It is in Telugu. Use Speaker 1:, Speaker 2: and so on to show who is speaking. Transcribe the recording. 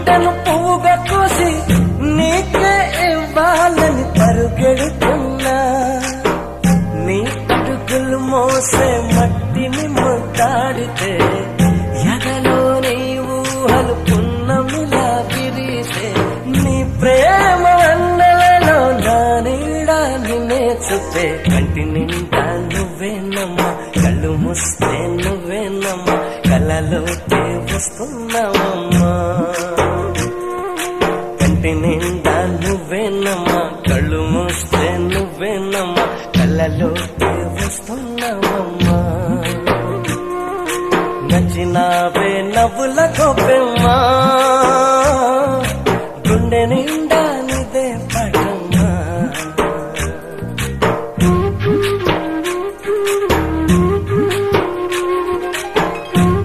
Speaker 1: గుండెను పువ్వుగా కోసి నీకే ఇవ్వాలని పరుగెడుతున్నా. నీ అడుగులు మోసే మట్టిని ముద్దాడితే ఎదలో నీ ఊహలు పున్నమిలా విరిసే. నీ ప్రేమ అన్నలలో నా నీడా నిన్నే చూపే. కంటి నిండా నువ్వేనమ్మా, కళ్ళు మూస్తే నువ్వేనమ్మా, కలలోకే వస్తున్నావమ్మా. కంటి నిండా నువ్వేనమ్మా, కళ్ళు మూస్తే నువ్వేనమ్మా, కలలోకే వస్తున్నావమ్మా. నచ్చినావే నవ్వుల గోపెమ్మా.